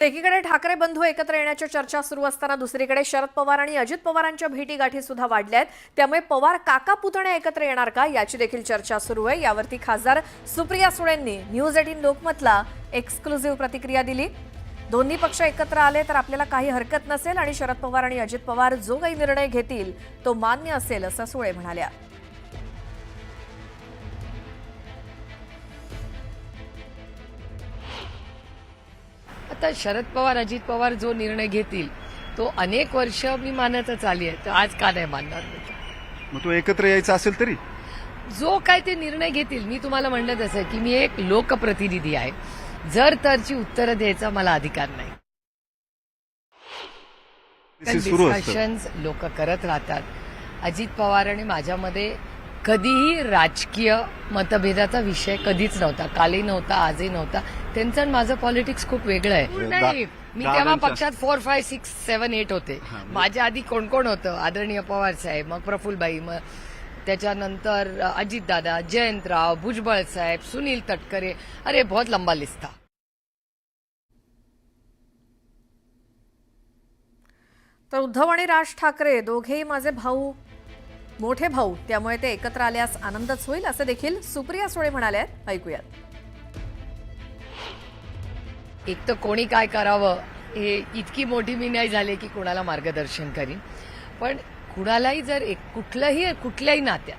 एकीकडे ठाकरे बंधू एकत्र येण्याच्या चर्चा सुरू असताना दुसरीकडे शरद पवार आणि अजित पवारांच्या भेटीगाठी सुद्धा वाढल्यात। त्यामुळे पवार काका पुतणे एकत्र येणार का याची देखील चर्चा सुरू आहे। यावरती खासदार सुप्रिया सुळेंनी न्यूज 18 लोकमतला एक्सक्लुझिव्ह प्रतिक्रिया दिली। दोन्ही पक्ष एकत्र आले तर आपल्याला काही हरकत नसेल आणि शरद पवार आणि अजित पवार जो काही निर्णय घेतील तो मान्य असेल असं सुळे म्हणाल्या। आता शरद पवार अजित पवार जो निर्णय घेतील तो अनेक वर्ष मी मानतच आली आहे, तर आज का नाही मानणार? मग तो एकत्र यायचा असेल तरी जो काय ते निर्णय घेतील, मी तुम्हाला म्हणलं तसं की मी एक लोकप्रतिनिधी आहे, जर तरची उत्तरं द्यायचा मला अधिकार नाही। डिस्कशन्स लोक करत राहतात। अजित पवार आणि माझ्यामध्ये कधीही राजकीय मतभेदाचा विषय कधीच नव्हता, कालही नव्हता, आजही नव्हता। त्यांचं आणि माझं पॉलिटिक्स खूप वेगळं आहे। नाही, मी तेव्हा पक्षात 4, 5, 6, 7, 8 होते। माझ्या आधी कोण कोण होतं? आदरणीय पवार साहेब, मग प्रफुल्लबाई, मग त्याच्यानंतर अजितदादा, जयंतराव, भुजबळ साहेब, सुनील तटकरे, अरे बहुत लंबा लिस्ट था। तर उद्धव आणि राज ठाकरे दोघेही माझे भाऊ, मोठे भाऊ, त्यामुळे ते एकत्र आल्यास आनंदच होईल असं देखील सुप्रिया सुळे म्हणाल्या। ऐकूयात। एक तर कोणी काय करावं हे इतकी मोठी मी नाही झाले की कोणाला मार्गदर्शन करीन, पण कुणालाही जर कुठल्याही नात्यात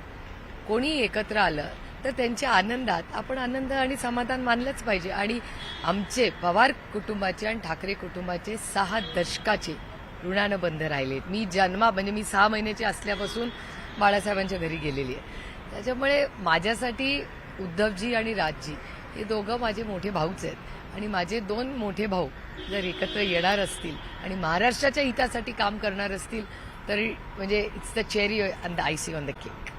कोणी एकत्र आलं तर त्यांच्या आनंदात आपण आनंद आणि समाधान मानलंच पाहिजे। आणि आमचे पवार कुटुंबाचे आणि ठाकरे कुटुंबाचे 6 दशकाचे ऋणानं बंध राहिलेत। मी मी 6 महिन्याची असल्यापासून बाळासाहेबांच्या घरी गेलेली आहे। त्याच्यामुळे माझ्यासाठी उद्धवजी आणि राजजी हे दोघं माझे मोठे भाऊच आहेत आणि माझे 2 मोठे भाऊ जर एकत्र येणार असतील आणि महाराष्ट्राच्या हितासाठी काम करणार असतील तरी म्हणजे it's the cherry on the IC on the cake.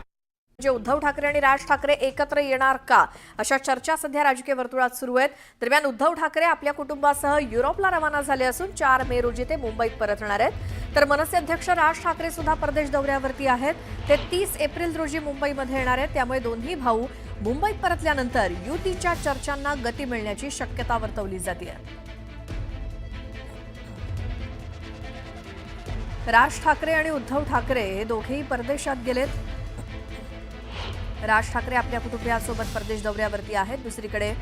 म्हणजे उद्धव ठाकरे आणि राज ठाकरे एकत्र येणार का अशा चर्चा सध्या राजकीय वर्तुळात सुरू आहेत। दरम्यान उद्धव ठाकरे आपल्या कुटुंबासह युरोपला रवाना झाले असून 4 मे रोजी ते मुंबईत परतणार आहेत। तर मनसे अध्यक्ष राज ठाकरे सुद्धा परदेश दौऱ्यावरती आहेत। ते 30 एप्रिल रोजी मुंबईमध्ये येणार आहेत। त्यामुळे दोन्ही भाऊ मुंबईत परतल्यानंतर युतीच्या चर्चांना गती मिळण्याची शक्यता वर्तवली जाते। राज ठाकरे आणि उद्धव ठाकरे हे दोघेही परदेशात गेलेत। राज ठाकरे आपल्या कुटुंबियांसोबत परदेश दौऱ्यावरती आहेत। दुसरीकडे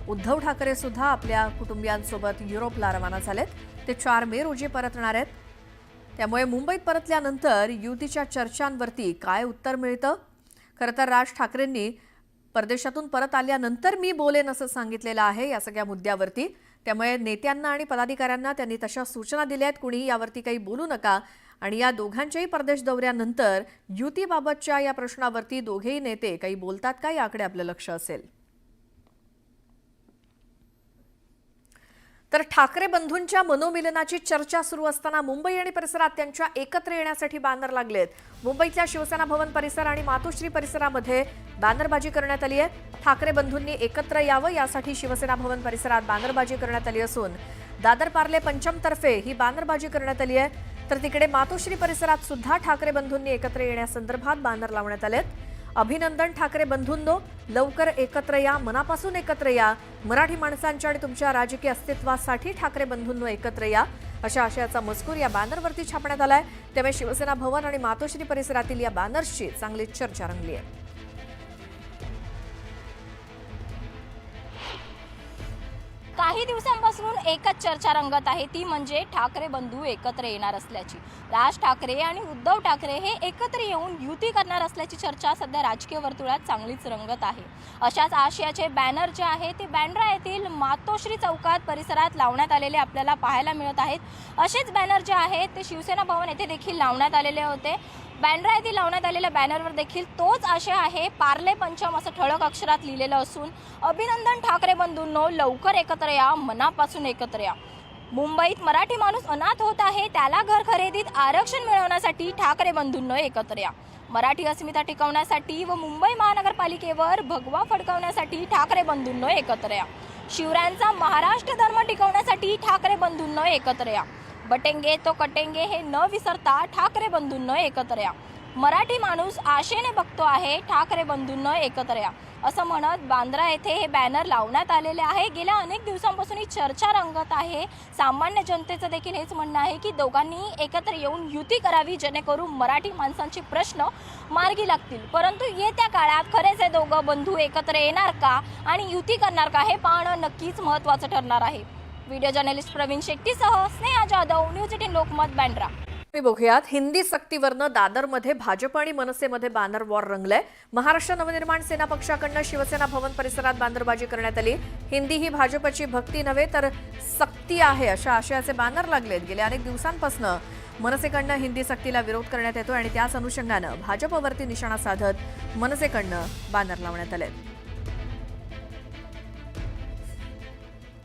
उद्धव ठाकरे सुद्धा आपल्या कुटुंबियांसोबत युरोपला रवाना झालेत। ते 4 मे रोजी परतणार आहेत। त्यामुळे मुंबईत परतल्यानंतर युतीच्या चर्चांवरती काय उत्तर मिळतं? खरं तर राज ठाकरेंनी परदेशातून परत आल्यानंतर मी बोलेन असं सांगितलेलं आहे या सगळ्या मुद्द्यावरती। त्यामुळे नेत्यांना आणि पदाधिकाऱ्यांना त्यांनी तशा सूचना दिल्या आहेत, कुणीही यावरती काही बोलू नका। आणि या दोघांच्याही परदेश दौऱ्यानंतर युतीबाबतच्या या प्रश्नावरती दोघेही नेते काही बोलतात का याकडे आपलं लक्ष असेल। तर ठाकरे बंधूंच्या मनोमिलनाची चर्चा सुरू असताना मुंबई आणि परिसरात त्यांच्या एकत्र येण्यासाठी बॅनर लागलेत। मुंबईतल्या शिवसेना भवन परिसर आणि मातोश्री परिसरामध्ये बॅनरबाजी करण्यात आली आहे। ठाकरे बंधूंनी एकत्र यावं यासाठी शिवसेना भवन परिसरात बॅनरबाजी करण्यात आली असून दादर पार्ले पंचम तर्फे ही बॅनरबाजी करण्यात आली आहे। तर तिकडे मातोश्री परिसरात सुद्धा ठाकरे बंधूंनी एकत्र येण्यासंदर्भात बॅनर लावण्यात आलेत। अभिनंदन ठाकरे बंधूंनो, लवकर एकत्र या, मनापासून एकत्र या, मराठी माणसांच्या आणि तुमच्या राजकीय अस्तित्वासाठी ठाकरे बंधूंनो एकत्र या, अशा आशयाचा मजकूर या बॅनरवरती छापण्यात आलाय। त्यामुळे शिवसेना भवन आणि मातोश्री परिसरातील या बॅनर्सची चांगली चर्चा रंगली आहे। काही दिवसांपासून एकच चर्चा रंगत आहे, ती म्हणजे ठाकरे बंधू एकत्र येणार असल्याची। राज ठाकरे आणि उद्धव ठाकरे हे एकत्र येऊन युती करणार असल्याची चर्चा सध्या राजकीय वर्तुळात चांगलीच रंगत आहे। अशाच आशयाचे बॅनर जे आहे ते बँड्रा येथील मातोश्री चौकात परिसरात लावण्यात आलेले आपल्याला पाहायला मिळत आहेत। असेच बॅनर जे आहेत ते शिवसेना भवन येथे देखील लावण्यात आलेले होते। बँड्रा येथे लावण्यात आलेल्या बॅनरवर देखील तोच आशय आहे, पार्ले पंचम असं ठळक अक्षरात लिहिलेलं असून अभिनंदन ठाकरे बंधूंनो, लवकर एकत्र या, मनापासून एकत्र या। मुंबईत मराठी माणूस अनाथ होत आहे, त्याला घर खरेदीत आरक्षण मिळवण्यासाठी ठाकरे बंधूंनो एकत्र या। मराठी अस्मिता टिकवण्यासाठी व मुंबई महानगरपालिकेवर भगवा फडकवण्यासाठी ठाकरे बंधूंनो एकत्र या। शिवरायांचा महाराष्ट्र धर्म टिकवण्यासाठी ठाकरे बंधूंनो एकत्र या। बटेंगे तो कटेंगे हे न विसरता ठाकरे बंधूंनो एकत्र या। मराठी माणूस आशेने बघतो आहे ठाकरे बंधूंना एकत्र या असं म्हणत बांद्रा येथे हे बॅनर लावण्यात आलेले आहे. गेल्या अनेक दिवसांपासून ही चर्चा रंगत आहे. सामान्य जनतेचं देखील हेच म्हणणं आहे की दोघांनी एकत्र येऊन युती करावी जेणेकरून मराठी माणसांचे प्रश्न मार्गी लागतील. परंतु येत्या काळात खरेच हे दोघं बंधू एकत्र येणार का आणि युती करणार का हे पाहणं नक्कीच महत्त्वाचं ठरणार आहे. व्हिडिओ जर्नलिस्ट प्रवीण शेट्टीसह स्नेहा जाधव, न्यूज 18 लोकमत, बांद्रा. बघूयात हिंदी सक्तीवरनं दादरमध्ये भाजप आणि मनसेमध्ये बॅनर वॉर रंगलंय. महाराष्ट्र नवनिर्माण सेना पक्षाकडनं शिवसेना भवन परिसरात बॅनरबाजी करण्यात आली. हिंदी ही भाजपची भक्ती नव्हे तर सक्ती आहे अशा आशयाचे बॅनर लागलेत. गेल्या अनेक दिवसांपासून मनसेकडनं हिंदी सक्तीला विरोध करण्यात येतो आणि त्याच अनुषंगानं भाजपवरती निशाणा साधत मनसेकडनं बॅनर लावण्यात आले.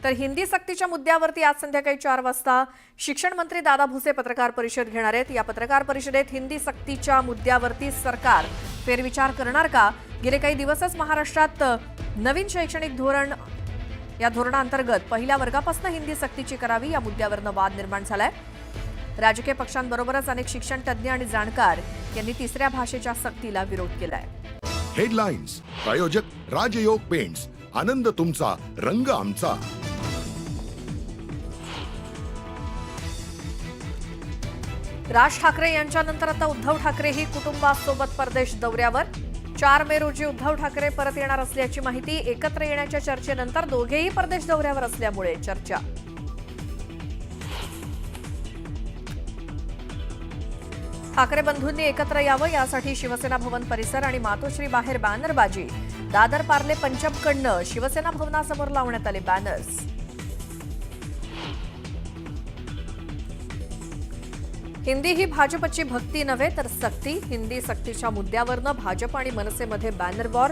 तर हिंदी सक्तीच्या मुद्द्यावरती आज संध्याकाळी 4 वाजता शिक्षण मंत्री दादा भुसे पत्रकार परिषद घेणार आहेत. या पत्रकार परिषदेत हिंदी सक्तीच्या मुद्द्यावरती सरकार फेरविचार करणार का? गेले काही दिवसच महाराष्ट्रात नवीन शैक्षणिक धोरण या धोरणाअंतर्गत पहिल्या वर्गापासून हिंदी सक्तीची करावी या मुद्द्यावरनं वाद निर्माण झालाय. राजकीय पक्षांबरोबरच अनेक शिक्षण तज्ज्ञ आणि जाणकार यांनी तिसऱ्या भाषेच्या सक्तीला विरोध केलाय. हेडलाईन्स प्रायोजक राजयोग पेंट्स. आनंद तुमचा, रंग आमचा. राज ठाकरे यांच्यानंतर आता उद्धव ठाकरेही कुटुंबासोबत परदेश दौऱ्यावर. 4 मे रोजी उद्धव ठाकरे परत येणार असल्याची माहिती. एकत्र येण्याच्या चर्चेनंतर दोघेही परदेश दौऱ्यावर असल्यामुळे चर्चा. ठाकरे बंधूंनी एकत्र यावं यासाठी शिवसेना भवन परिसर आणि मातोश्री बाहेर बॅनरबाजी. दादर पार्ले पंचमकडनं शिवसेना भवनासमोर लावण्यात आले बॅनर्स. हिंदी ही भाजपची भक्ती नव्हे तर सक्ती. हिंदी सक्तीच्या मुद्द्यावरनं भाजप आणि मनसेमध्ये बॅनर वॉर.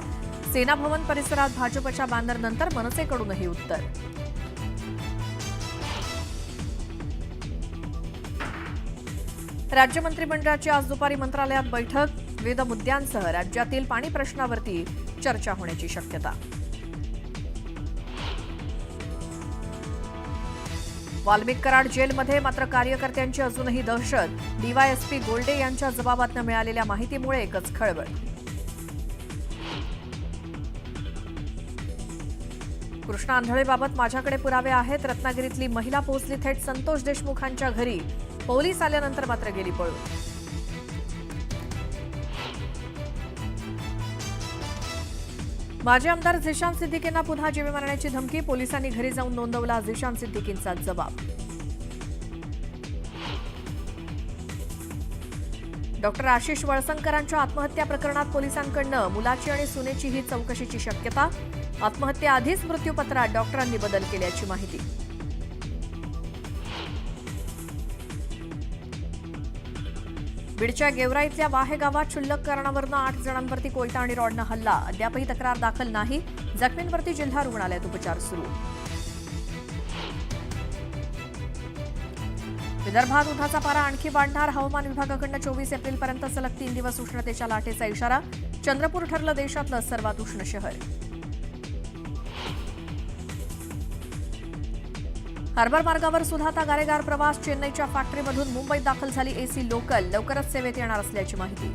सेना भवन परिसरात भाजपच्या बॅनरनंतर मनसेकडूनही उत्तर. राज्य मंत्रिमंडळाची आज दुपारी मंत्रालयात बैठक. विविध मुद्द्यांसह राज्यातील पाणी प्रश्नावरती चर्चा होण्याची शक्यता. वाल्मिक कराड जेलमध्ये मात्र कार्यकर्त्यांची अजूनही दहशत. डीवायएसपी गोल्डे यांच्या जबाबातनं मिळालेल्या माहितीमुळे एकच खळबळ. कृष्णा आंधळेबाबत माझ्याकडे पुरावे आहेत. रत्नागिरीतली महिला पोहोचली थेट संतोष देशमुखांच्या घरी. पोलीस आल्यानंतर मात्र गेली पळून. माजी आमदार झिशान सिद्दीकींना पुन्हा जीवे मारण्याची धमकी. पोलिसांनी घरी जाऊन नोंदवला झिशान सिद्दीकींचा जबाब. डॉक्टर आशिष वळसंकरांच्या आत्महत्या प्रकरणात पोलिसांकडनं मुलाची आणि सुनेची ही चौकशीची शक्यता. आत्महत्येआधीच मृत्यूपत्रात डॉक्टरांनी बदल केल्याची माहिती. बीडच्या गेवरा इथल्या वाहे गावात क्षुल्लक कारणावरून 8 जणांवरती कोयता आणि रॉडनं हल्ला. अद्यापही तक्रार दाखल नाही. जखमींवरती जिल्हा रुग्णालयात उपचार सुरू. विदर्भात उन्हाचा पारा आणखी वाढणार. हवामान विभागाकडनं 24 एप्रिलपर्यंत सलग 3 दिवस उष्णतेच्या लाटेचा इशारा. चंद्रपूर ठरलं देशातलं सर्वात उष्ण शहर. हार्बर मार्गावर सुद्धा आता गारेगार प्रवास. चेन्नईच्या फॅक्टरीमधून मुंबईत दाखल झाली एसी लोकल. लवकरच सेवेत येणार असल्याची माहिती.